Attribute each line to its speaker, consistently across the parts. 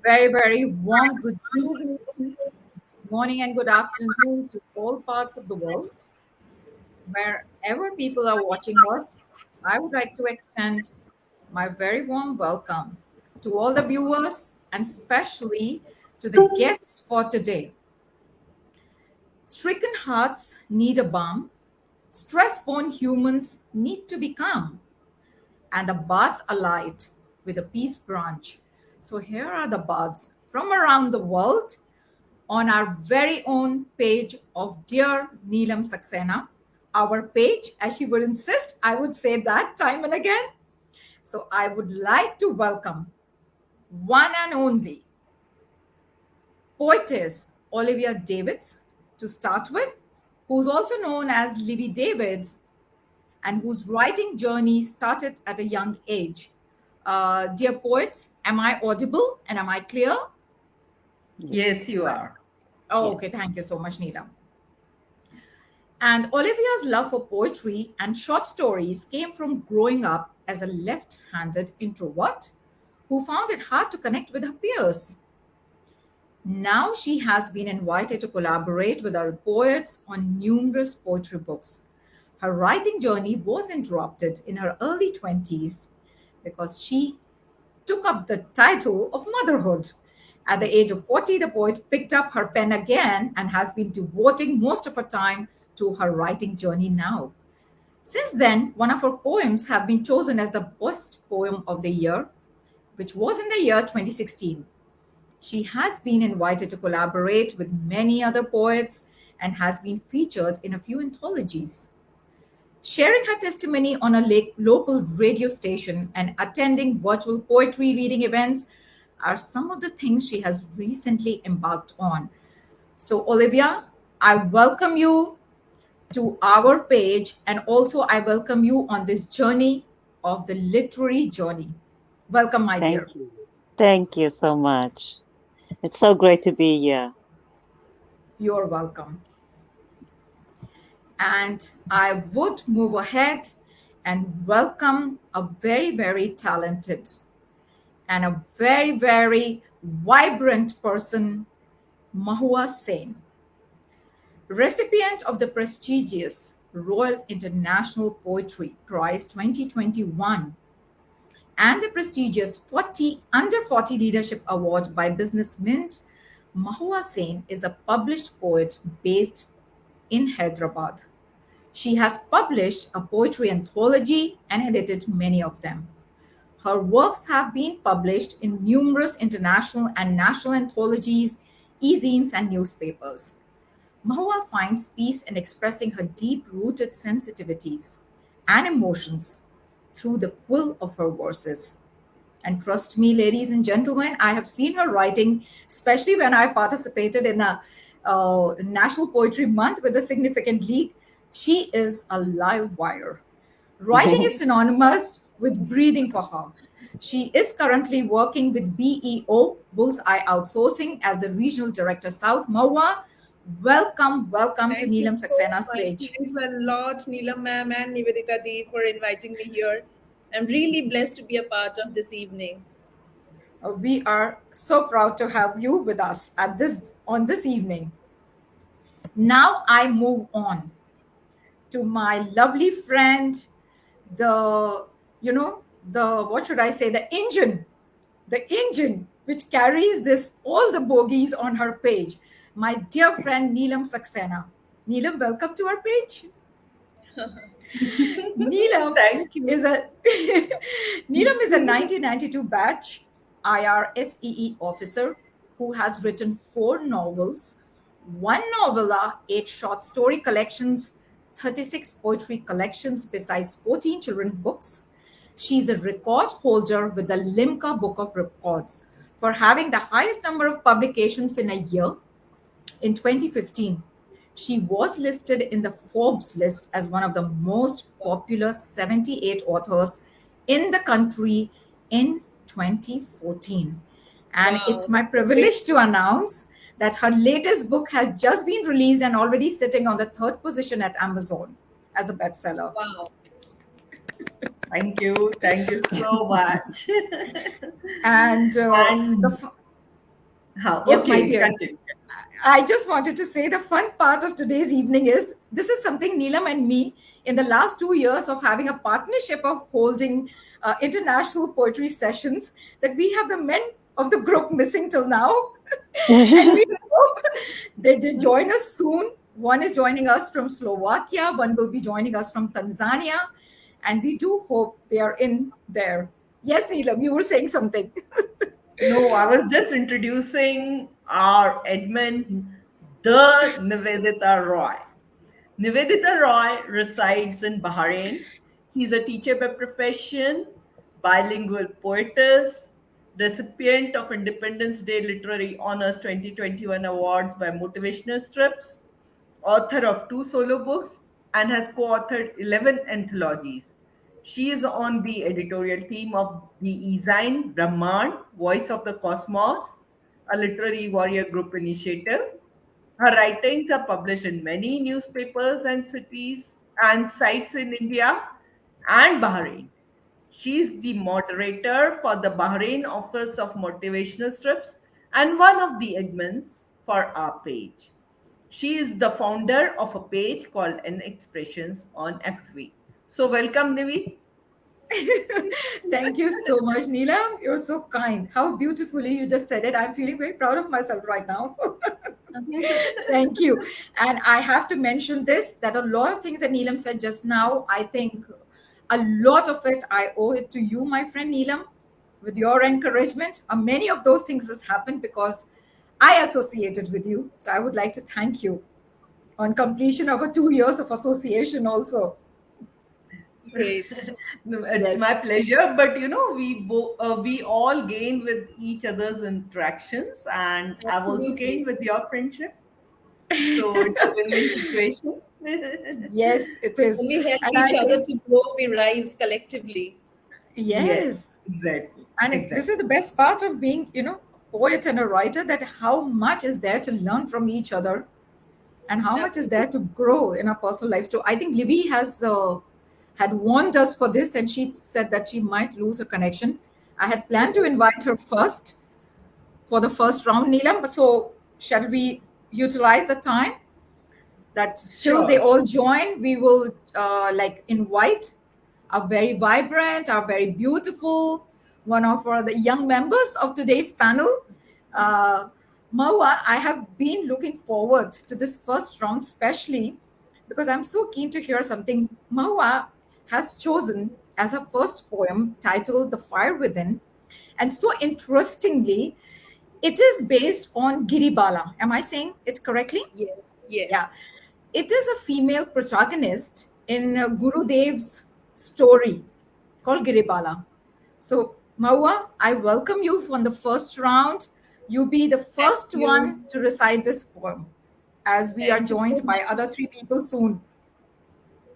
Speaker 1: very, very warm good evening, morning, and good afternoon to all parts of the world. Wherever people are watching us, I would like to extend my very warm welcome to all the viewers and especially to the guests for today. Stricken hearts need a balm, stress born humans need to be calm, and the bards alight with a peace branch. So here are the bards from around the world on our very own page of Dear Neelam Saxena. Our page, as she would insist, I would say that time and again. So I would like to welcome one and only poetess Olivia Davids to start with, who's also known as Livy Davids and whose writing journey started at a young age. Dear poets, am I audible and am I clear?
Speaker 2: Yes, you are.
Speaker 1: Oh,
Speaker 2: Yes.
Speaker 1: okay. Thank you so much, Neelam. And Olivia's love for poetry and short stories came from growing up as a left handed introvert who found it hard to connect with her peers. Now she has been invited to collaborate with other poets on numerous poetry books. Her writing journey was interrupted in her early 20s because she took up the title of motherhood. At the age of 40, the poet picked up her pen again and has been devoting most of her time to her writing journey now. Since then, one of her poems have been chosen as the best poem of the year, which was in the year 2016. She has been invited to collaborate with many other poets and has been featured in a few anthologies. Sharing her testimony on a local radio station and attending virtual poetry reading events are some of the things she has recently embarked on. So, Olivia, I welcome you to our page and also I welcome you on this journey of the literary journey. Welcome, my dear.
Speaker 3: Thank you. Thank you so much. It's so great to be here.
Speaker 1: You're welcome. And I would move ahead and welcome a very, very talented and a very, very vibrant person, Mahua Sen, recipient of the prestigious Royal International Poetry Prize 2021 and the prestigious 40 Under 40 Leadership Award by Business Mint. Mahua Sen is a published poet based in Hyderabad. She has published a poetry anthology and edited many of them. Her works have been published in numerous international and national anthologies, e-zines, and newspapers. Mahua finds peace in expressing her deep-rooted sensitivities and emotions through the quill of her verses. And trust me, ladies and gentlemen, I have seen her writing, especially when I participated in a National Poetry Month with a significant league. She is a live wire. Writing is synonymous with breathing for her. She is currently working with BEO, Bullseye Outsourcing, as the Regional Director South. Mahua, welcome to
Speaker 2: Thank you
Speaker 1: Neelam
Speaker 2: so
Speaker 1: Saxena's
Speaker 2: much.
Speaker 1: page.
Speaker 2: Thanks a lot, Neelam ma'am and Nivedita Dev, for inviting me here. I'm really blessed to be a part of this evening.
Speaker 1: We are so proud to have you with us at this on this evening. Now I move on to my lovely friend, the the what should I say, the engine which carries this all the bogies on her page, my dear friend Neelam Saxena. Neelam, welcome to our page. Neelam
Speaker 2: Thank you.
Speaker 1: is a Neelam is a 1992 batch IRSEE officer who has written 4 novels, 1 novella, 8 short story collections, 36 poetry collections, besides 14 children books. She's a record holder with the Limca Book of Records for having the highest number of publications in a year. In 2015, she was listed in the Forbes list as one of the most popular 78 authors in the country in 2014. And
Speaker 2: Wow,
Speaker 1: it's my
Speaker 2: that's a great.
Speaker 1: privilege to announce that her latest book has just been released and already sitting on the 3rd position at Amazon as a bestseller.
Speaker 2: Wow. Thank you. Thank you so much.
Speaker 1: And
Speaker 2: And
Speaker 1: Yes, my
Speaker 4: Okay,
Speaker 1: dear.
Speaker 4: continue.
Speaker 1: I just wanted to say the fun part of today's evening is this is something Neelam and me, in the last 2 years of having a partnership of holding international poetry sessions, that we have the men of the group missing till now. And we hope they join us soon. One is joining us from Slovakia, one will be joining us from Tanzania, and we do hope they are in there. Yes, Neelam, you were saying something.
Speaker 4: No, I was just introducing our admin, the Nivedita Roy. Nivedita Roy resides in Bahrain. He's a teacher by profession, bilingual poetess, recipient of Independence Day Literary Honors 2021 awards by Motivational Strips, author of two solo books, and has co authored 11 anthologies. She is on the editorial team of the e-zine Brahman, Voice of the Cosmos, a literary warrior group initiative. Her writings are published in many newspapers and cities and sites in India and Bahrain. She is the moderator for the Bahrain Office of Motivational Strips and one of the admins for our page. She is the founder of a page called N Expressions on FV. So, welcome, Nivi.
Speaker 1: Thank you so much, Neelam. You're so kind. How beautifully you just said it. I'm feeling very proud of myself right now. Thank you. And I have to mention this, that a lot of things that Neelam said just now, I think a lot of it I owe it to you, my friend Neelam, with your encouragement. Many of those things has happened because I associated with you. So I would like to thank you on completion of a 2 years of association also.
Speaker 2: Great.
Speaker 4: No, it's
Speaker 1: Yes.
Speaker 4: my pleasure. But we all gain with each other's interactions, and I've also
Speaker 2: Absolutely.
Speaker 4: gained with your friendship. So it's a win-win situation.
Speaker 1: Yes, it is.
Speaker 2: When we help
Speaker 1: And
Speaker 2: each
Speaker 1: I
Speaker 2: other
Speaker 1: think,
Speaker 2: to grow, we rise collectively.
Speaker 1: yes.
Speaker 4: Yes, exactly,
Speaker 1: This is
Speaker 4: exactly.
Speaker 1: the best part of being, a poet and a writer, that how much is there to learn from each other and how much is there
Speaker 2: Absolutely.
Speaker 1: to grow in our personal lives too. I think Livy has had warned us for this, and she said that she might lose her connection. I had planned to
Speaker 2: Oh,
Speaker 1: invite her first for the first round, Neelam. So shall we utilize the time that till they
Speaker 4: Sure.
Speaker 1: all join, we will like invite a very vibrant, a very beautiful, one of the young members of today's panel. Uh, Mahua, I have been looking forward to this first round, especially because I'm so keen to hear something. Mahua has chosen as her first poem titled The Fire Within. And so interestingly, it is based on Giribala. Am I saying it correctly?
Speaker 2: yes,
Speaker 1: Yeah.
Speaker 2: yes.
Speaker 1: It is a female protagonist in Guru Dev's story called Giribala. So, Maua, I welcome you from the first round. You be the
Speaker 2: Thank
Speaker 1: first
Speaker 2: you.
Speaker 1: one to recite this poem, as we are
Speaker 2: Thank you so
Speaker 1: joined by
Speaker 2: much.
Speaker 1: other three people soon.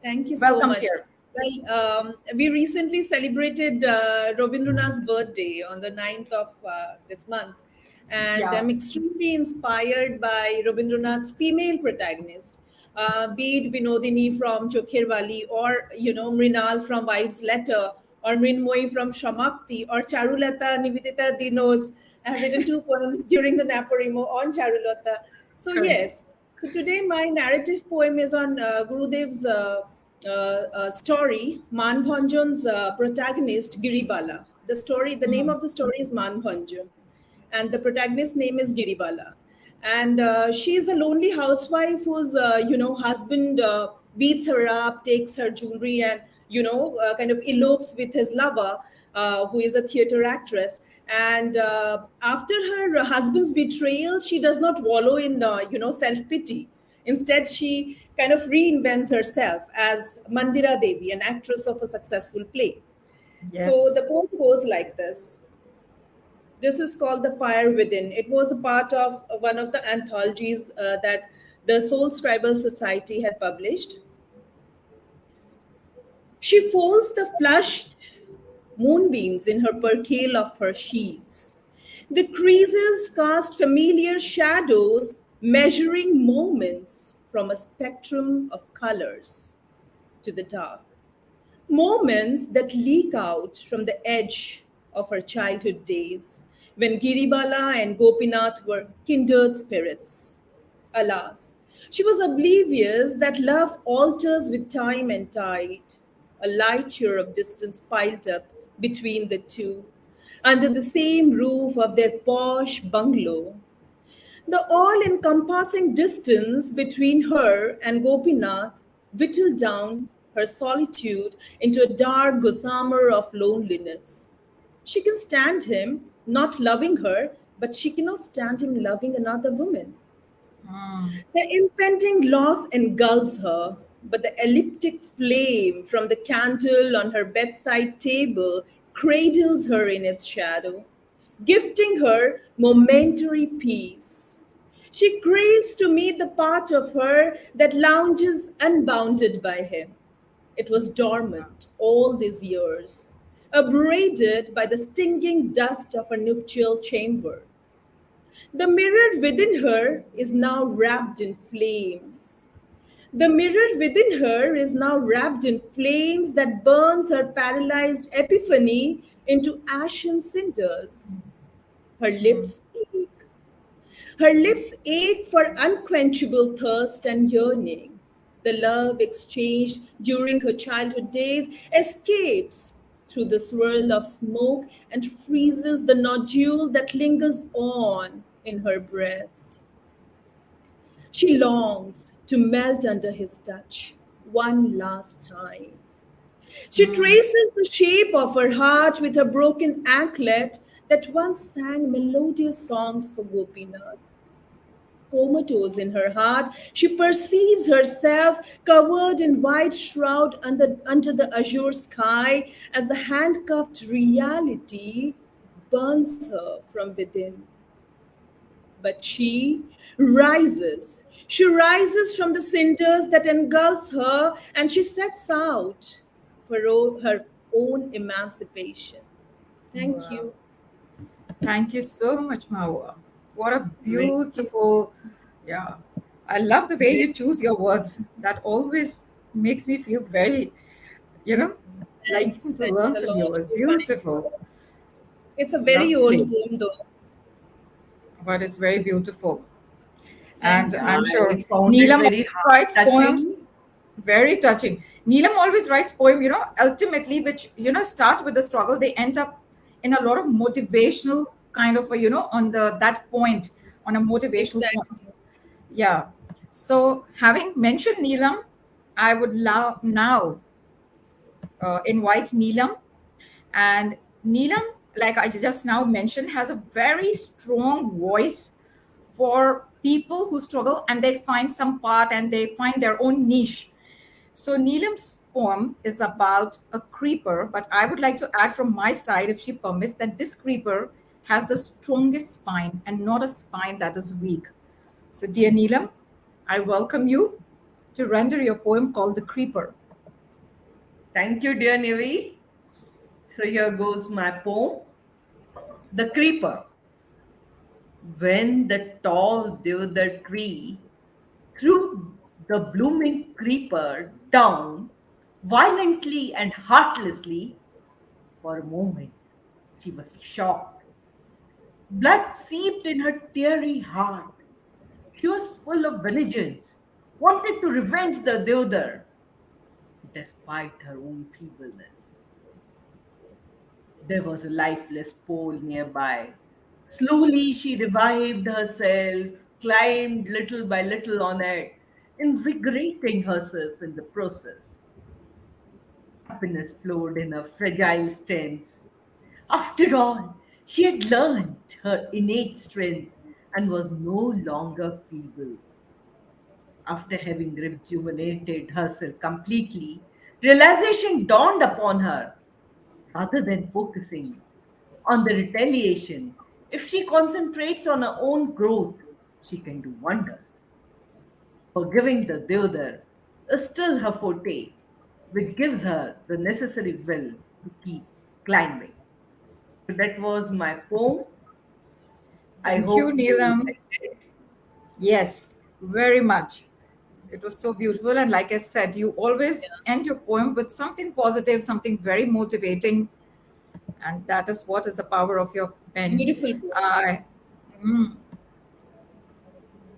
Speaker 2: Thank you so
Speaker 1: Welcome,
Speaker 2: much.
Speaker 1: dear.
Speaker 2: Well, we recently celebrated Rabindranath's birthday on the 9th of this month. And
Speaker 1: Yeah,
Speaker 2: I'm extremely inspired by Rabindranath's female protagonist, be it Vinodini from Chokhirwali, or, Mrinal from Wives' Letter, or Mrinmoy from Shamakti, or Charulata Nivedita Dinos. I have written two poems during the Naparimo on Charulata. So,
Speaker 1: correct.
Speaker 2: yes. So today my narrative poem is on Gurudev's story, Manbhanjan's protagonist Giribala. The name of the story is Manbhanjan, and the protagonist's name is Giribala. And she is a lonely housewife whose husband beats her up, takes her jewelry, and kind of elopes with his lover, who is a theater actress. And after her husband's betrayal, she does not wallow in self pity. Instead, she kind of reinvents herself as Mandira Devi, an actress of a successful play. So
Speaker 1: Yes.
Speaker 2: the poem goes like this. This is called The Fire Within. It was a part of one of the anthologies that the Soul Scribers Society had published. She folds the flushed moonbeams in her percale of her sheets. The creases cast familiar shadows, measuring moments from a spectrum of colors to the dark. Moments that leak out from the edge of her childhood days, when Giribala and Gopinath were kindred spirits. Alas, she was oblivious that love alters with time and tide. A light year of distance piled up between the two, under the same roof of their posh bungalow. The all encompassing distance between her and Gopinath whittled down her solitude into a dark gossamer of loneliness. She can stand him not loving her, but she cannot stand him loving another woman.
Speaker 1: Mm.
Speaker 2: The impending loss engulfs her, but the elliptic flame from the candle on her bedside table cradles her in its shadow, gifting her momentary peace. She craves to meet the part of her that lounges unbounded by him. It was dormant all these years, abraded by the stinging dust of a nuptial chamber. The mirror within her is now wrapped in flames. The mirror within her is now wrapped in flames that burns her paralyzed epiphany into ashen cinders. Her lips ache. Her lips ache for unquenchable thirst and yearning. The love exchanged during her childhood days escapes through the swirl of smoke and freezes the nodule that lingers on in her breast. She longs to melt under his touch one last time. She traces the shape of her heart with a broken anklet that once sang melodious songs for Gopinath. Comatose in her heart, she perceives herself covered in white shroud under the azure sky as the handcuffed reality burns her from within. But she rises. She rises from the cinders that engulfs her and she sets out for her own emancipation. Thank
Speaker 1: Wow.
Speaker 2: you.
Speaker 1: Thank you so much, Mahua. What a
Speaker 4: Great.
Speaker 1: beautiful, yeah. I love the way
Speaker 4: Great.
Speaker 1: you choose your words. That always makes me feel very, you know,
Speaker 2: Thanks.
Speaker 1: liking to
Speaker 2: Thanks
Speaker 1: learn
Speaker 2: a
Speaker 1: some of your
Speaker 2: lot.
Speaker 1: words.
Speaker 2: So kind.
Speaker 1: Beautiful.
Speaker 2: It's a very old
Speaker 1: Lovely.
Speaker 2: poem, though.
Speaker 1: But it's very beautiful. And
Speaker 2: Thank
Speaker 1: I'm
Speaker 2: you.
Speaker 1: sure
Speaker 4: I found it
Speaker 1: Neelam
Speaker 4: very
Speaker 1: always writes poems
Speaker 4: touching.
Speaker 1: very touching. Neelam always writes poem, ultimately, which, start with the struggle. They end up in a lot of motivational kind of on that point, on a motivational point.
Speaker 2: Exactly.
Speaker 1: Yeah. So having mentioned Neelam, I would love now invite Neelam. And Neelam, like I just now mentioned, has a very strong voice for people who struggle and they find some path and they find their own niche. So Neelam's poem is about a creeper, but I would like to add from my side, if she permits, that this creeper has the strongest spine and not a spine that is weak. So, dear Neelam, I welcome you to render your poem called The Creeper.
Speaker 4: Thank you, dear Nivi. So here goes my poem, The Creeper. When the tall deodar tree threw the blooming creeper down violently and heartlessly, for a moment she was shocked. Blood seeped in her teary heart. She was full of vengeance, wanted to revenge the deodar, despite her own feebleness. There was a lifeless pole nearby. Slowly she revived herself, climbed little by little on it, invigorating herself in the process. Happiness flowed in her fragile stance. After all, she had learned her innate strength and was no longer feeble. After having rejuvenated herself completely, realization dawned upon her. Rather than focusing on the retaliation, if she concentrates on her own growth, she can do wonders. Forgiving the Deodar is still her forte, which gives her the necessary will to keep climbing. So that was my poem. I
Speaker 1: Thank you,
Speaker 4: hope you
Speaker 1: Neelam.
Speaker 4: liked it.
Speaker 1: Yes, very much. It was so beautiful. And like I said, you always
Speaker 2: Yeah.
Speaker 1: end your poem with something positive, something very motivating. And that is what is the power of your pen.
Speaker 2: Beautiful poem.
Speaker 1: I mm,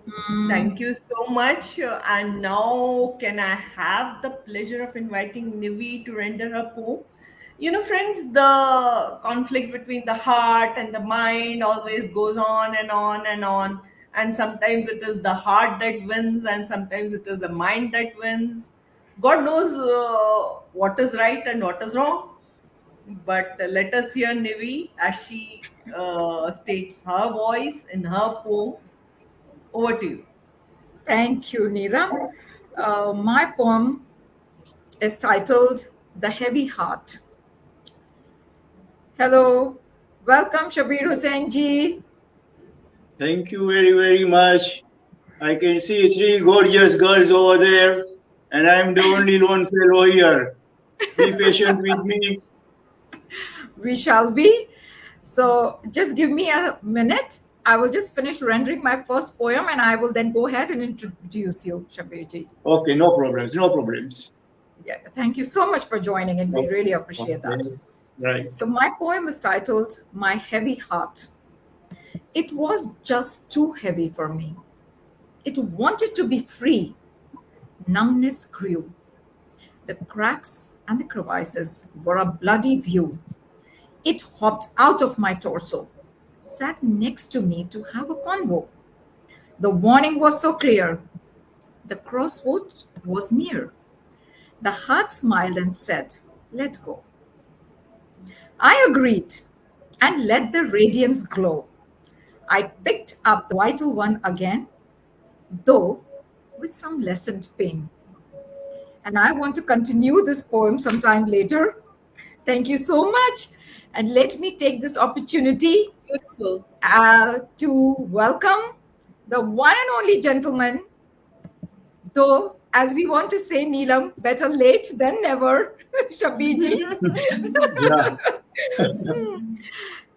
Speaker 1: mm,
Speaker 4: Thank you so much. And now, can I have the pleasure of inviting Nivi to render her poem? You know, friends, the conflict between the heart and the mind always goes on and on and on. And sometimes it is the heart that wins, and sometimes it is the mind that wins. God knows what is right and what is wrong. But let us hear Nivi as she states her voice in her poem. Over to you.
Speaker 1: thank you, Neelam. My poem is titled The Heavy Heart. Hello, welcome Shabbir Hussein ji.
Speaker 5: Thank you very, very much. I can see three gorgeous girls over there, and I'm the only lone fellow here. Be patient with me.
Speaker 1: We shall be. So just give me a minute. I will just finish rendering my first poem and I will then go ahead and introduce you, Shabbir ji.
Speaker 5: Okay, no problems, no problems.
Speaker 1: Yeah, thank you so much for joining and we really appreciate that.
Speaker 5: Okay, right.
Speaker 1: So my poem is titled My Heavy Heart. It was just too heavy for me. It wanted to be free. Numbness grew. The cracks and the crevices were a bloody view. It hopped out of my torso, sat next to me to have a convo. The warning was so clear. The crossroad was near. The heart smiled and said, "Let go." I agreed and let the radiance glow. I picked up the vital one again, though with some lessened pain. And I want to continue this poem sometime later. Thank you so much. And let me take this opportunity
Speaker 2: Beautiful.
Speaker 1: to welcome the one and only gentleman, though, as we want to say, Neelam, better late than never, Shabbir ji.
Speaker 5: Yeah.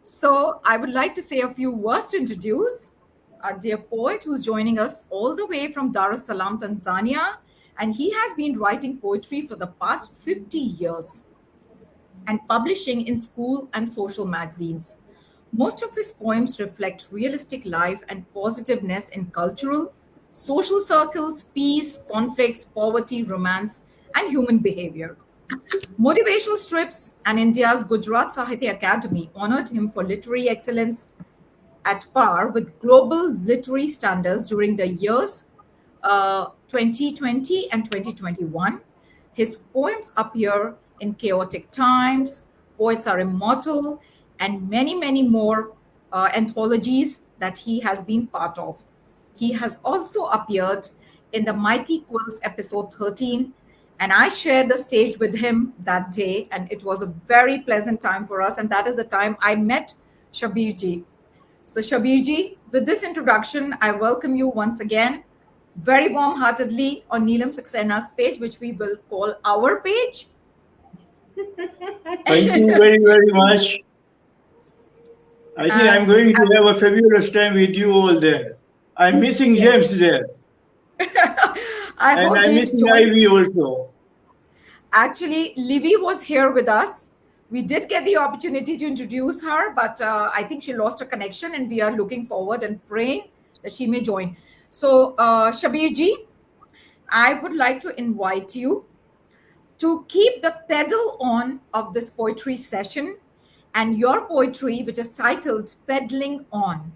Speaker 1: So I would like to say a few words to introduce our dear poet who's joining us all the way from Dar es Salaam, Tanzania. And he has been writing poetry for the past 50 years and publishing in school and social magazines. Most of his poems reflect realistic life and positiveness in cultural, social circles, peace, conflicts, poverty, romance, and human behavior. Motivational strips and India's Gujarat Sahitya Academy honored him for literary excellence at par with global literary standards during the years 2020 and 2021. His poems appear in Chaotic Times, Poets Are Immortal, and many, many more anthologies that he has been part of. He has also appeared in the Mighty Quills episode 13, and I shared the stage with him that day, and it was a very pleasant time for us. And that is the time I met Shabbir ji. So, Shabbir ji, with this introduction, I welcome you once again, very warm heartedly, on Neelam Saxena's page, which we will call our page.
Speaker 5: Thank you very, very much. I think I'm going to have a fabulous time with you all there. I'm missing James there. And I'm missing Ivy also.
Speaker 1: Actually, Livy was here with us. We did get the opportunity to introduce her, but I think she lost her connection, and we are looking forward and praying that she may join. So, Shabbir ji, I would like to invite you to keep the pedal on of this poetry session and your poetry, which is titled Pedaling On.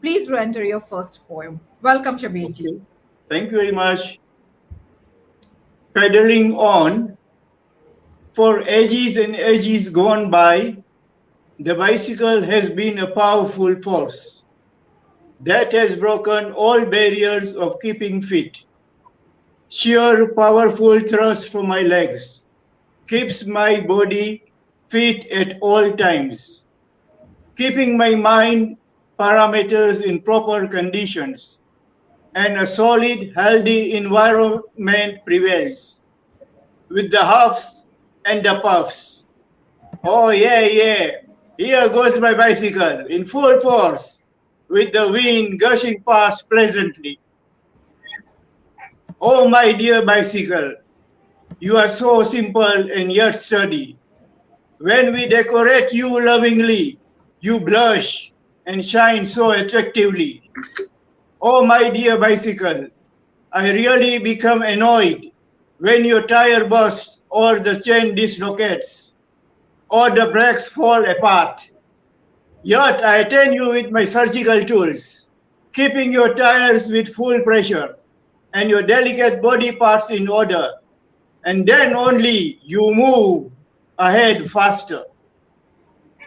Speaker 1: Please render your first poem. Welcome, Shabbir ji.
Speaker 5: Okay. Thank you very much. Pedaling on. For ages and ages gone by, the bicycle has been a powerful force that has broken all barriers of keeping fit. Sheer powerful thrust from my legs keeps my body fit at all times, keeping my mind parameters in proper conditions, and a solid, healthy environment prevails. With the huffs and the puffs. Oh yeah, yeah. Here goes my bicycle in full force, with the wind gushing past pleasantly. Oh my dear bicycle, you are so simple and yet sturdy. When we decorate you lovingly, you blush and shine so attractively. Oh, my dear bicycle, I really become annoyed when your tire bursts or the chain dislocates or the brakes fall apart. Yet I attend you with my surgical tools, keeping your tires with full pressure and your delicate body parts in order, and then only you move ahead faster.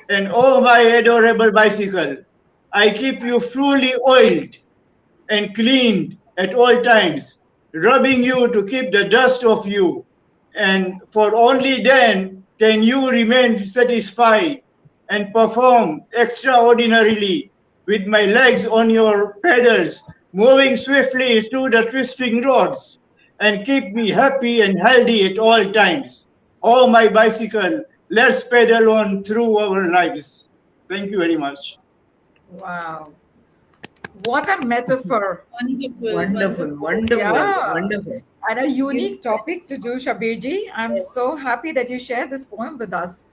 Speaker 5: And oh, my adorable bicycle, I keep you fully oiled and cleaned at all times, rubbing you to keep the dust off you. And for only then can you remain satisfied and perform extraordinarily with my legs on your pedals, moving swiftly through the twisting roads, and keep me happy and healthy at all times. Oh, my bicycle, let's pedal on through our lives. Thank you very much.
Speaker 1: Wow. What a metaphor.
Speaker 2: Wonderful.
Speaker 4: Wonderful, wonderful,
Speaker 1: Yeah.
Speaker 4: wonderful.
Speaker 1: And a unique topic to do, Shabbirji. I'm so happy that you shared this poem with us.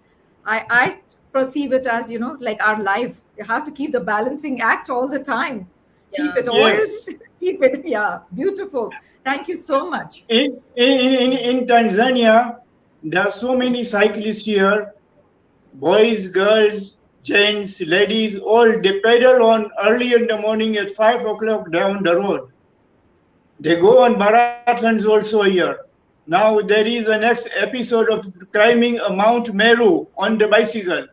Speaker 1: I perceive it as, like our life. You have to keep the balancing act all the time. Keep
Speaker 2: Yeah.
Speaker 1: it oiled,
Speaker 5: Yes.
Speaker 1: keep it, yeah, beautiful. Thank you so much.
Speaker 5: In Tanzania, there are so many cyclists here, boys, girls, gents, ladies, all they pedal on early in the morning at 5 o'clock down the road. They go on marathons also here. Now there is a next episode of climbing a Mount Meru on the bicycle.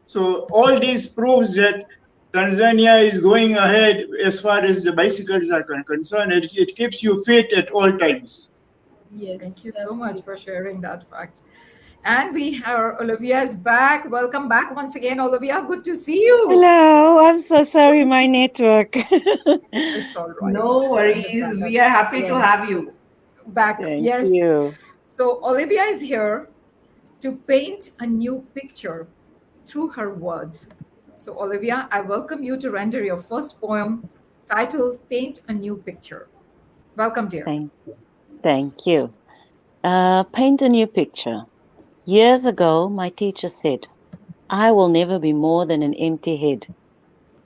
Speaker 5: So all this proves that Tanzania is going ahead as far as the bicycles are concerned. It keeps you fit at all times.
Speaker 2: Yes.
Speaker 1: Thank you so
Speaker 2: absolutely.
Speaker 1: much for sharing that fact. And we have Olivia is back. Welcome back once again, Olivia. Good to see you.
Speaker 3: Hello, I'm so sorry, my network.
Speaker 1: It's all right.
Speaker 4: No
Speaker 1: I
Speaker 4: worries.
Speaker 1: understand that.
Speaker 4: We are happy to
Speaker 1: Yes.
Speaker 4: have you.
Speaker 1: Back.
Speaker 3: Thank
Speaker 1: Yes.
Speaker 3: you.
Speaker 1: So Olivia is here to paint a new picture through her words. So Olivia, I welcome you to render your first poem titled Paint a New Picture. Welcome, dear.
Speaker 3: Thank you. Thank you. Paint a new picture. Years ago, my teacher said, I will never be more than an empty head.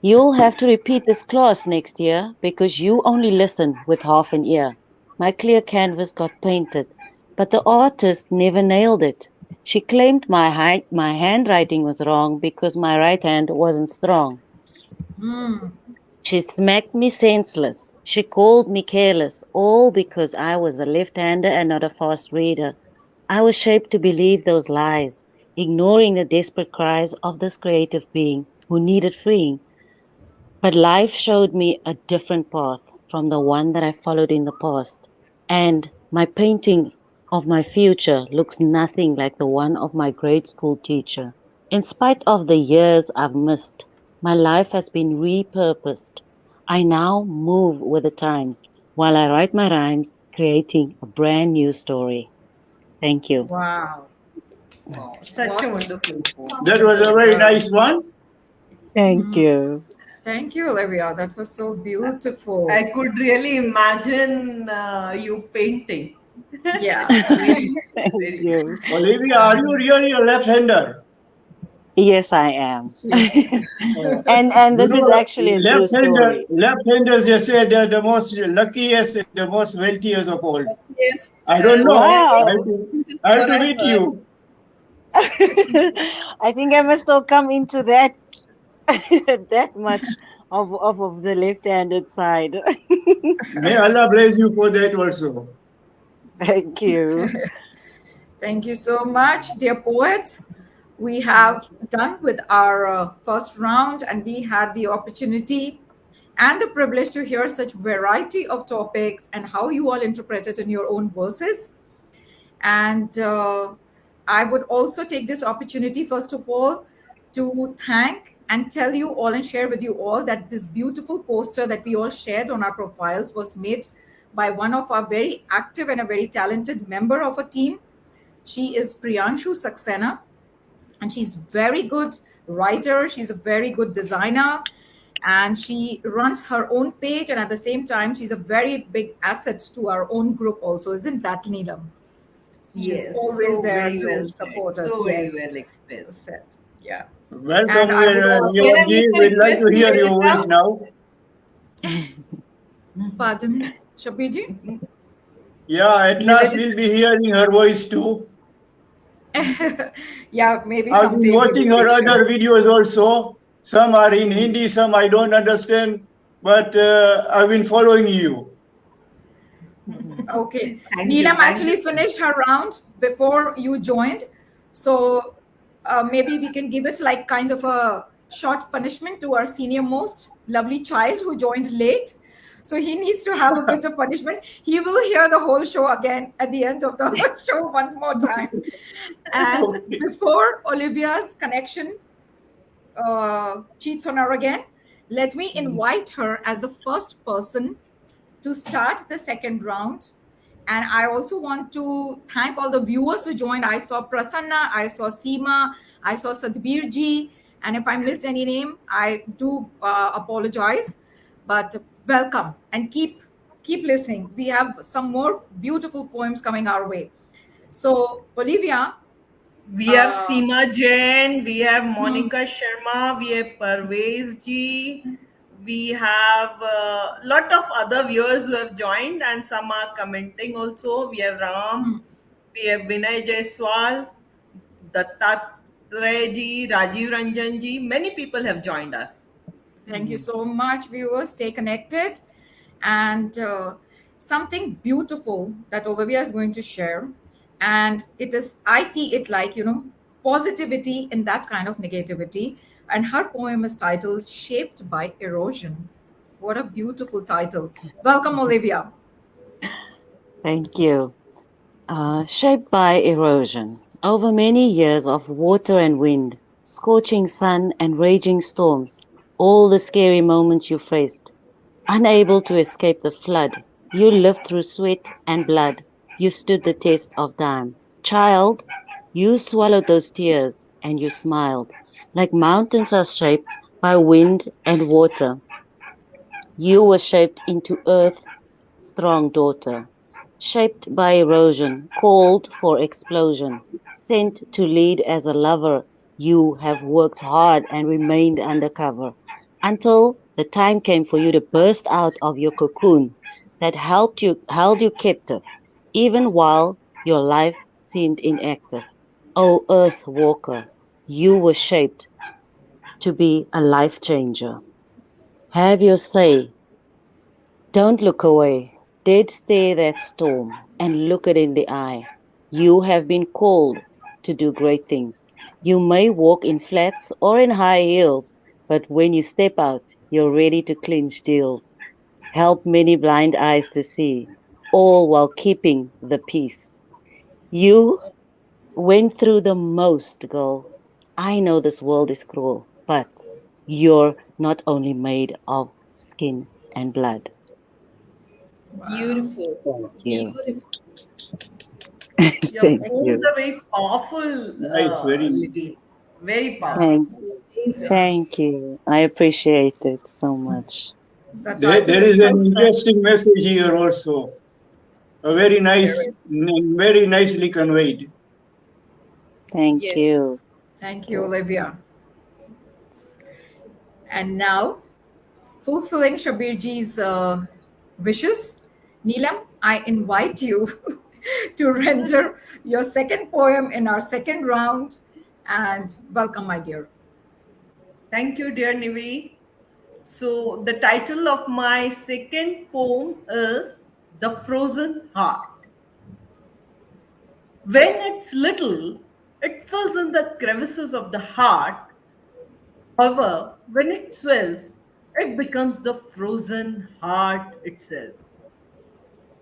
Speaker 3: You'll have to repeat this class next year because you only listen with half an ear. My clear canvas got painted, but the artist never nailed it. She claimed my handwriting was wrong because my right hand wasn't strong.
Speaker 1: Hmm.
Speaker 3: She smacked me senseless. She called me careless, all because I was a left-hander and not a fast reader. I was shaped to believe those lies, ignoring the desperate cries of this creative being who needed freeing. But life showed me a different path from the one that I followed in the past. And my painting of my future looks nothing like the one of my grade school teacher. In spite of the years I've missed, my life has been repurposed. I now move with the times while I write my rhymes, creating a brand new story. Thank you.
Speaker 1: Wow.
Speaker 4: Wow, such a
Speaker 1: What?
Speaker 4: wonderful poem.
Speaker 5: That was a very nice one.
Speaker 3: Thank you.
Speaker 1: Thank you, Olivia. That was so beautiful.
Speaker 4: I could really imagine you painting.
Speaker 1: Yeah.
Speaker 4: Very,
Speaker 3: Thank
Speaker 4: very
Speaker 3: you.
Speaker 5: Olivia, are you really a left-hander?
Speaker 3: Yes, I am.
Speaker 1: Yes.
Speaker 3: And
Speaker 5: You
Speaker 3: this is
Speaker 5: know,
Speaker 3: actually a true story.
Speaker 5: left-handers, they say they're the most luckiest and the most wealthiest of all.
Speaker 2: Yes.
Speaker 5: I don't know.
Speaker 3: Wow.
Speaker 5: I have
Speaker 2: What
Speaker 5: to
Speaker 2: I
Speaker 5: meet
Speaker 2: heard.
Speaker 5: you.
Speaker 3: I think I must still come into that that much of the left-handed side.
Speaker 5: May Allah bless you for that also.
Speaker 3: Thank you.
Speaker 1: Thank you so much, dear poets. We have done with our first round, and we had the opportunity and the privilege to hear such variety of topics and how you all interpret it in your own verses. And I would also take this opportunity, first of all, to thank and tell you all and share with you all that this beautiful poster that we all shared on our profiles was made by one of our very active and a very talented member of a team. She is Priyanshu Saxena, and she's very good writer. She's a very good designer, and she runs her own page. And at the same time, she's a very big asset to our own group also. Isn't that, Neelam? He's just
Speaker 4: Yes,
Speaker 1: always
Speaker 4: so
Speaker 1: there
Speaker 4: very
Speaker 1: to
Speaker 4: well said.
Speaker 1: support us.
Speaker 4: So very
Speaker 1: Yes,
Speaker 4: well
Speaker 1: well
Speaker 4: expressed.
Speaker 1: said. Yeah. And
Speaker 5: Welcome,
Speaker 1: I would
Speaker 4: Can
Speaker 1: also,
Speaker 4: I
Speaker 5: Nivedji.
Speaker 4: make a
Speaker 5: We'd like
Speaker 4: request,
Speaker 5: to hear your voice
Speaker 4: Nivedita?
Speaker 5: now.
Speaker 1: pardon, Shabirji?
Speaker 5: Yeah, at last
Speaker 4: Nivedita,
Speaker 5: we'll be hearing her voice too.
Speaker 1: Yeah, maybe
Speaker 5: I've been
Speaker 1: someday we
Speaker 5: watching
Speaker 1: will
Speaker 5: her
Speaker 1: reach
Speaker 5: other
Speaker 1: there.
Speaker 5: videos also. Some are in Hindi, some I don't understand, but I've been following you.
Speaker 1: Okay. Neelam
Speaker 4: thank you
Speaker 1: actually
Speaker 4: so much.
Speaker 1: finished her round before you joined. So maybe we can give it like kind of a short punishment to our senior most lovely child who joined late. So he needs to have a bit of punishment. He will hear the whole show again at the end of the show one more time. And
Speaker 5: Okay.
Speaker 1: before Olivia's connection cheats on her again, let me invite her as the first person to start the second round. And I also want to thank all the viewers who joined. I saw Prasanna, I saw Seema, I saw Sadhbirji. And if I missed any name, I do apologize. But welcome and keep listening. We have some more beautiful poems coming our way. So, Olivia,
Speaker 4: We have
Speaker 1: uh,
Speaker 4: Seema Jain, we have
Speaker 1: hmm,
Speaker 4: Monica Sharma, we have Parvez ji, we have a lot of other viewers who have joined and some are commenting also. We have Ram,
Speaker 1: hmm,
Speaker 4: we have Vinay Jaiswal, Dattatreya ji, Rajiv Ranjan ji. Many people have joined us.
Speaker 1: thank you so much, viewers. Stay connected. And something beautiful that Olivia is going to share. And it is, I see it like, positivity in that kind of negativity. And her poem is titled Shaped by Erosion. What a beautiful title. Welcome, Olivia.
Speaker 3: Thank you. Shaped by erosion. Over many years of water and wind, scorching sun and raging storms, all the scary moments you faced, unable to escape the flood, you lived through sweat and blood. You stood the test of time. Child, you swallowed those tears and you smiled. Like mountains are shaped by wind and water, you were shaped into Earth's strong daughter, shaped by erosion, called for explosion, sent to lead as a lover. You have worked hard and remained undercover until the time came for you to burst out of your cocoon that held you captive, even while your life seemed inactive. O Earth Walker, you were shaped to be a life changer. Have your say. Don't look away. Dead stare that storm and look it in the eye. You have been called to do great things. You may walk in flats or in high heels, but when you step out, you're ready to clinch deals. Help many blind eyes to see, all while keeping the peace. You went through the most, girl. I know this world is cruel, but you're not only made of skin and blood.
Speaker 1: Wow.
Speaker 2: Beautiful.
Speaker 3: Thank you.
Speaker 2: Beautiful.
Speaker 4: Your
Speaker 3: Thank
Speaker 4: poems
Speaker 3: you.
Speaker 4: are very powerful,
Speaker 5: Nice, very nice.
Speaker 4: Libby. Very
Speaker 2: Yeah.
Speaker 4: powerful.
Speaker 3: Thank,
Speaker 2: Amazing.
Speaker 3: thank you. I appreciate it so much.
Speaker 1: The
Speaker 5: There
Speaker 1: title
Speaker 5: is an
Speaker 1: itself said
Speaker 5: interesting message here also. A very
Speaker 1: yes, there
Speaker 5: nice,
Speaker 1: is.
Speaker 5: very nicely conveyed.
Speaker 3: Thank
Speaker 2: Yes.
Speaker 3: you.
Speaker 1: Thank you, Olivia. And now, fulfilling Shabirji's wishes, Neelam, I invite you to render your second poem in our second round. And welcome, my dear.
Speaker 4: Thank you, dear Nivi. So, the title of my second poem is The Frozen Heart. When it's little, it fills in the crevices of the heart. However, when it swells, it becomes the frozen heart itself.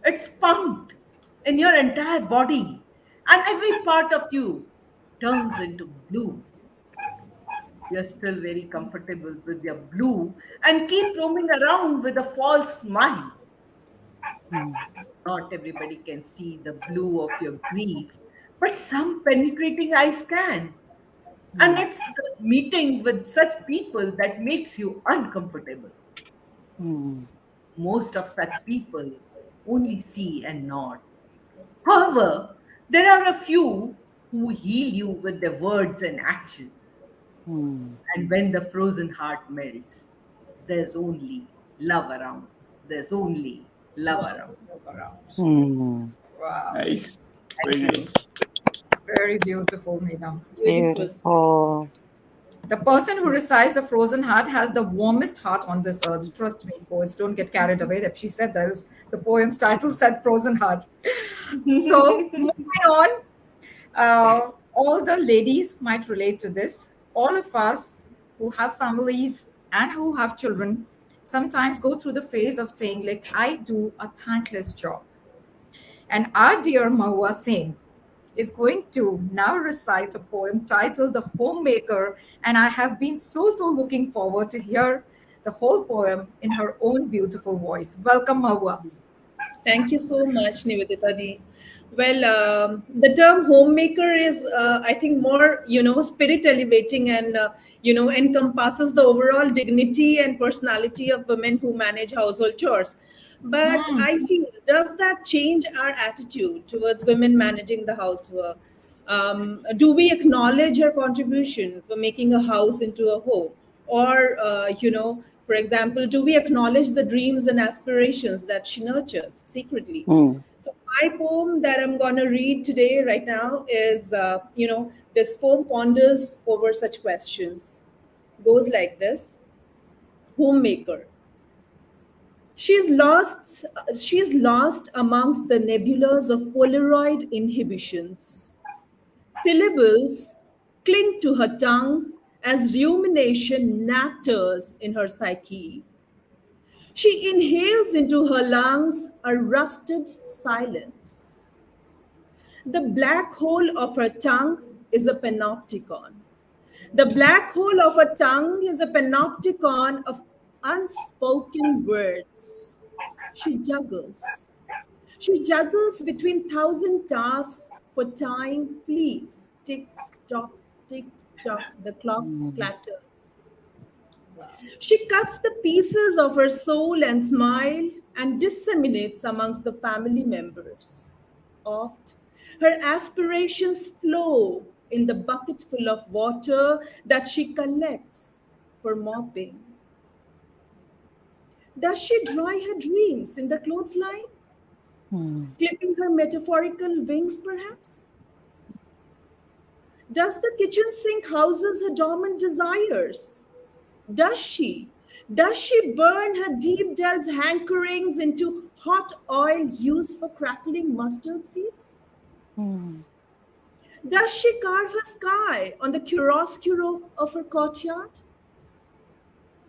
Speaker 4: It's pumped in your entire body, and every part of you turns into blue. You're still very comfortable with your blue and keep roaming around with a false smile.
Speaker 3: Mm,
Speaker 4: Not everybody can see the blue of your grief, but some penetrating eyes can. And
Speaker 3: mm,
Speaker 4: it's the meeting with such people that makes you uncomfortable.
Speaker 3: mm,
Speaker 4: Most of such people only see and nod. However, There are a few who heal you with their words and actions.
Speaker 3: Hmm.
Speaker 4: And when the frozen heart melts, there's only love around. There's only love
Speaker 1: Wow.
Speaker 4: around.
Speaker 1: Look around.
Speaker 3: Hmm.
Speaker 1: Wow.
Speaker 5: Nice.
Speaker 4: Thank
Speaker 5: Very
Speaker 4: you.
Speaker 5: nice.
Speaker 1: Very beautiful, Needham.
Speaker 2: Beautiful.
Speaker 3: Beautiful.
Speaker 1: The person who recites the frozen heart has the warmest heart on this earth. Trust me, poets don't get carried away. That she said that the poem's title said frozen heart. So moving on, all the ladies might relate to this. All of us who have families and who have children sometimes go through the phase of saying, like, I do a thankless job. And our dear Mahua Sen is going to now recite a poem titled The Homemaker. And I have been so looking forward to hear the whole poem in her own beautiful voice. Welcome, Mahua.
Speaker 2: Thank you so much, Nivedita Di. Well, the term homemaker is, I think, more spirit elevating and encompasses the overall dignity and personality of women who manage household chores. But
Speaker 1: Hmm.
Speaker 2: I feel, does that change our attitude towards women managing the housework? Do we acknowledge her contribution for making a house into a home? Or, for example, do we acknowledge the dreams and aspirations that she nurtures secretly?
Speaker 3: Hmm.
Speaker 2: So, my poem that I'm going to read today, right now, is, this poem ponders over such questions. Goes like this: Homemaker. She is lost amongst the nebulas of Polaroid inhibitions. Syllables cling to her tongue as rumination natters in her psyche. She inhales into her lungs a rusted silence. The black hole of her tongue is a panopticon. The black hole of her tongue is a panopticon of unspoken words. She juggles. She juggles between thousand tasks, for time fleets. Tick tock, tick tock, the clock
Speaker 3: Hmm.
Speaker 2: clatters. She cuts the pieces of her soul and smile and disseminates amongst the family members. Oft, her aspirations flow in the bucketful of water that she collects for mopping. Does she dry her dreams in the clothesline,
Speaker 3: Hmm.
Speaker 2: clipping her metaphorical wings perhaps? Does the kitchen sink houses her dormant desires? Does she? Does she burn her deep delved hankerings into hot oil used for crackling mustard seeds?
Speaker 3: Hmm.
Speaker 2: Does she carve her sky on the chiaroscuro of her courtyard?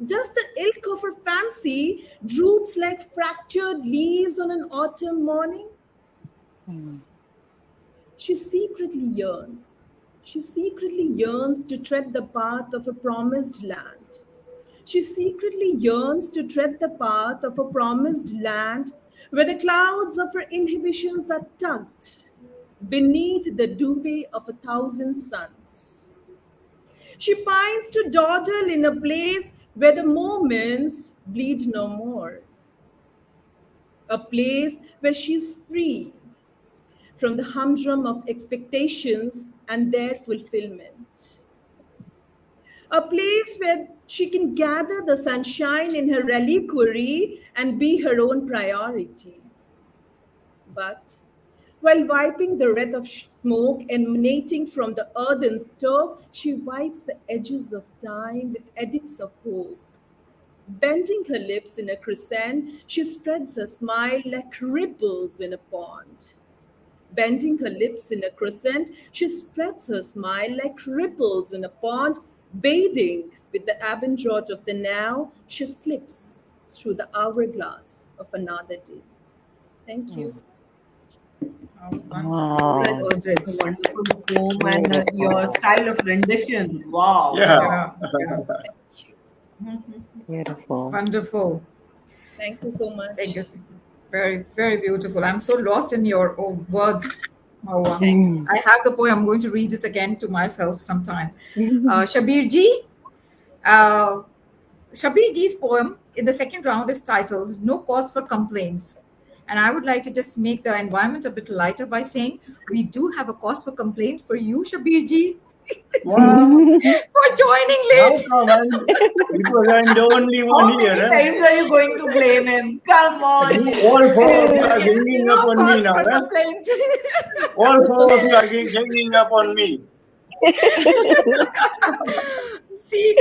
Speaker 2: Does the ilk of her fancy droops like fractured leaves on an autumn morning?
Speaker 3: Hmm.
Speaker 2: She secretly yearns. She secretly yearns to tread the path of a promised land. She secretly yearns to tread the path of a promised land where the clouds of her inhibitions are tucked beneath the duvet of a thousand suns. She pines to dawdle in a place where the moments bleed no more, a place where she's free from the humdrum of expectations and their fulfillment. A place where she can gather the sunshine in her reliquary and be her own priority. But while wiping the wreath of smoke emanating from the earthen stove, she wipes the edges of time with edits of hope. Bending her lips in a crescent, she spreads her smile like ripples in a pond. Bending her lips in a crescent, she spreads her smile like ripples in a pond. Bathing with the abendrot of the now, she slips through the hourglass of another day. Thank you.
Speaker 1: Oh, wonderfully
Speaker 3: Wow.
Speaker 4: Such a
Speaker 1: worded.
Speaker 4: wonderful poem and your
Speaker 3: Beautiful.
Speaker 4: style of rendition. Wow,
Speaker 5: Yeah.
Speaker 4: wow.
Speaker 1: Yeah, yeah.
Speaker 3: Beautiful.
Speaker 1: Wonderful.
Speaker 2: Thank you so
Speaker 1: Thank
Speaker 2: much.
Speaker 1: you. Very beautiful. I'm so lost in your words, Mawa.
Speaker 2: Thank you.
Speaker 3: Hmm.
Speaker 1: I have the poem. I'm going to read it again to myself sometime. Shabir ji, uh, Shabir ji's poem in the second round is titled No Cause for Complaints. And I would like to just make the environment a bit lighter by saying we do have a cause for complaint for you, Shabbir
Speaker 5: Wow.
Speaker 1: for joining
Speaker 5: How
Speaker 1: late.
Speaker 5: come? Because I'm the only one
Speaker 4: How
Speaker 5: here.
Speaker 4: many
Speaker 5: Huh?
Speaker 4: times are you going to blame him? Come on.
Speaker 5: You all four of you are ganging up
Speaker 1: No
Speaker 5: on me
Speaker 1: cause
Speaker 5: now.
Speaker 1: for
Speaker 5: Huh?
Speaker 1: complaint.
Speaker 5: All four of you are ganging up on me.
Speaker 1: See,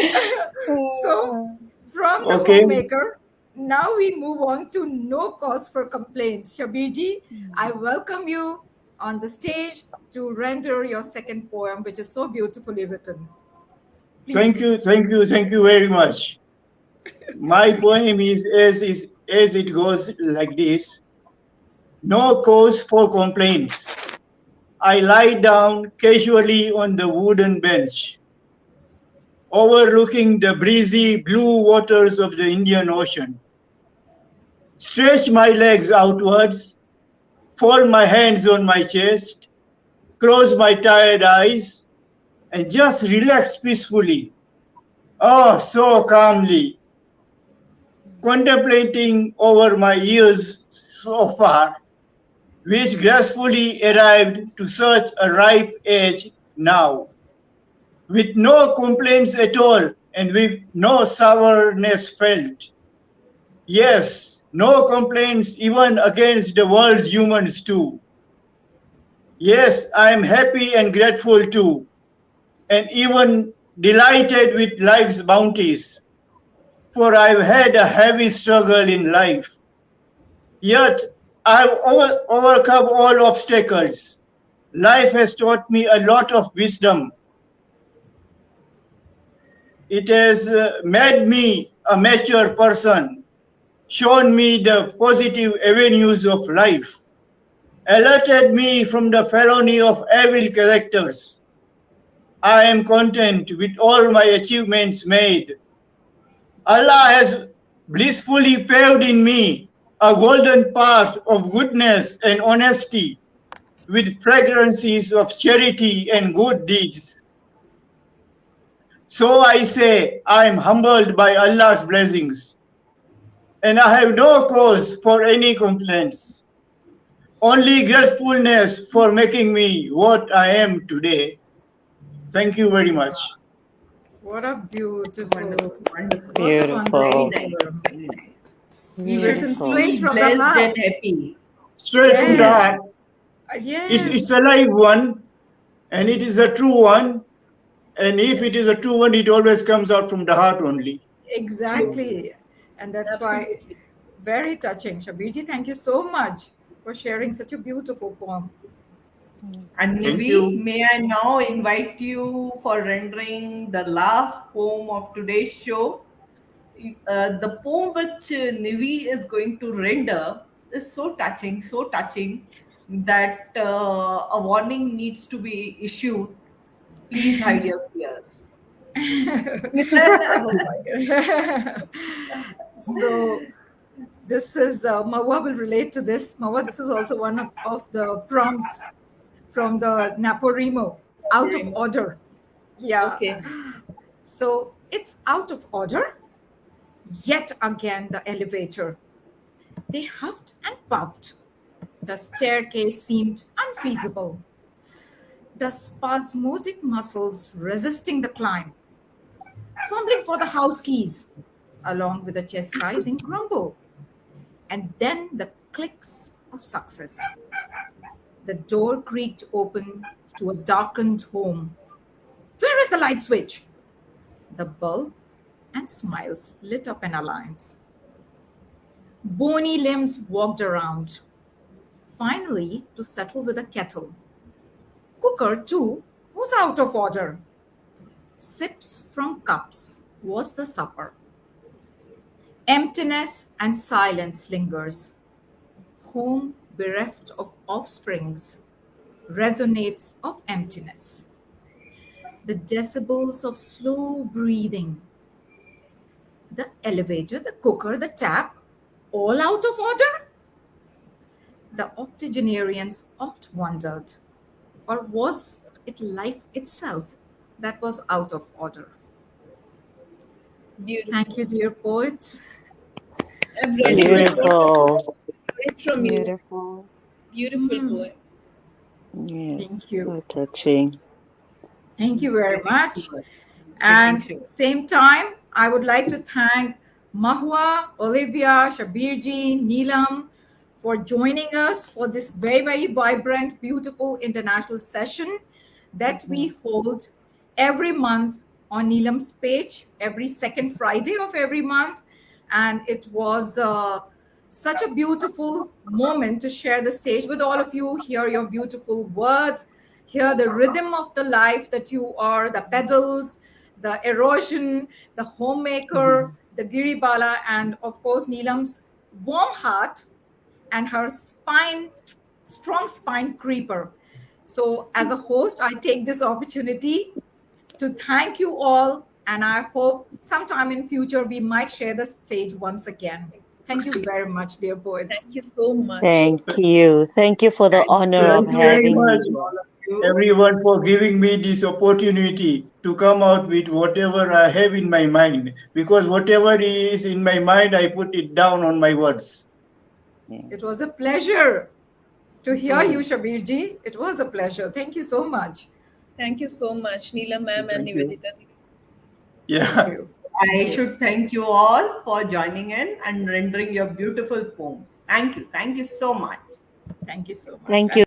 Speaker 1: so from the
Speaker 5: Okay.
Speaker 1: homemaker, now we move on to no cause for complaints. Shabbir, I welcome you on the stage to render your second poem, which is so beautifully written.
Speaker 5: Thank
Speaker 1: Please.
Speaker 5: thank you very much. My poem is as it goes like this. No cause for complaints. I lie down casually on the wooden bench, overlooking the breezy blue waters of the Indian Ocean. Stretch my legs outwards, fold my hands on my chest, close my tired eyes, and just relax peacefully. Oh, so calmly, contemplating over my years so far, which gracefully arrived to such a ripe age now, with no complaints at all and with no sourness felt. Yes, no complaints even against the world's humans too. Yes, I am happy and grateful too, and even delighted with life's bounties, for I've had a heavy struggle in life. Yet I've overcome all obstacles. Life has taught me a lot of wisdom. It has made me a mature person, shown me the positive avenues of life, alerted me from the felony of evil characters. I am content with all my achievements made. Allah has blissfully paved in me a golden path of goodness and honesty with fragrances of charity and good deeds. So I say, I am humbled by Allah's blessings, and I have no cause for any complaints, only gratefulness for making me what I am today. Thank you very much.
Speaker 1: What a beautiful,
Speaker 4: Wonderful, wonderful.
Speaker 1: what a
Speaker 4: Very
Speaker 3: Beautiful.
Speaker 1: wonderful
Speaker 4: nice,
Speaker 1: poem.
Speaker 4: very nice. You should
Speaker 1: Written
Speaker 3: Beautiful.
Speaker 1: straight
Speaker 4: feel
Speaker 1: from the
Speaker 4: blessed
Speaker 1: heart.
Speaker 4: and happy.
Speaker 5: Straight from the
Speaker 1: Yes.
Speaker 5: heart. It's
Speaker 1: Yes.
Speaker 5: a live one, and it is a true one. And if it is a true one, it always comes out from the heart only.
Speaker 1: Exactly. And that's why
Speaker 2: Absolutely.
Speaker 1: very touching. Shabbir, thank you so much for sharing such a beautiful poem.
Speaker 4: And
Speaker 5: Thank
Speaker 4: Nivi,
Speaker 5: you.
Speaker 4: may I now invite you for rendering the last poem of today's show? The poem which Nivi is going to render is so touching that a warning needs to be issued. Please hide your tears.
Speaker 1: Oh my God. So this is Mahua will relate to this. Mahua, this is also one of the prompts from the Naporimo, out of order. Yeah.
Speaker 2: Okay.
Speaker 1: So it's out of order. Yet again, the elevator. They huffed and puffed. The staircase seemed unfeasible. The spasmodic muscles resisting the climb, fumbling for the house keys, along with a chastising grumble. And then the clicks of success. The door creaked open to a darkened home. Where is the light switch? The bulb and smiles lit up an alliance. Bony limbs walked around, finally to settle with a kettle. Cooker, too, was out of order. Sips from cups was the supper. Emptiness and silence lingers. Home bereft of offsprings resonates of emptiness. The decibels of slow breathing. The elevator, the cooker, the tap, all out of order? The octogenarians oft wondered, or was it life itself that was out of order?
Speaker 2: Beautiful.
Speaker 1: Thank you, dear poets.
Speaker 2: I've read it.
Speaker 3: Beautiful.
Speaker 2: Hear it from you.
Speaker 3: Beautiful.
Speaker 2: Beautiful poem.
Speaker 3: Yes,
Speaker 1: Thank you.
Speaker 3: so touching.
Speaker 1: Thank you very much.
Speaker 4: Thank
Speaker 1: And
Speaker 4: you.
Speaker 1: same time, I would like to thank Mahua, Olivia, Shabbirji, Neelam for joining us for this very, very vibrant, beautiful international session that we
Speaker 3: Yes.
Speaker 1: hold every month on Neelam's page, every second Friday of every month. And it was such a beautiful moment to share the stage with all of you, hear your beautiful words, hear the rhythm of the life that you are, the pedals, the erosion, the homemaker, the giribala, and of course Neelam's warm heart and her spine, strong spine creeper. So as a host, I take this opportunity to thank you all, and I hope sometime in future we might share the stage once again. Thank you very much, dear poets.
Speaker 2: Thank you so much.
Speaker 3: Thank you. Thank you for the
Speaker 4: Thank
Speaker 3: honor of
Speaker 5: Thank
Speaker 4: you.
Speaker 5: you very
Speaker 3: having
Speaker 5: much,
Speaker 3: me here.
Speaker 4: All of you.
Speaker 5: everyone, for giving me this opportunity to come out with whatever I have in my mind. Because whatever is in my mind, I put it down on my words.
Speaker 1: It was
Speaker 3: Yes.
Speaker 1: a pleasure to hear you,
Speaker 3: Yes.
Speaker 1: Shabbirji. It was a pleasure. Thank you so much.
Speaker 2: Thank you so much, Neelam ma'am and
Speaker 5: Thank you.
Speaker 2: Nivedita.
Speaker 1: Thank
Speaker 5: Yeah.
Speaker 1: you.
Speaker 4: I should thank you all for joining in and rendering your beautiful poems. Thank you. Thank you so much.
Speaker 1: Thank you so much.
Speaker 3: Thank
Speaker 1: And
Speaker 3: you.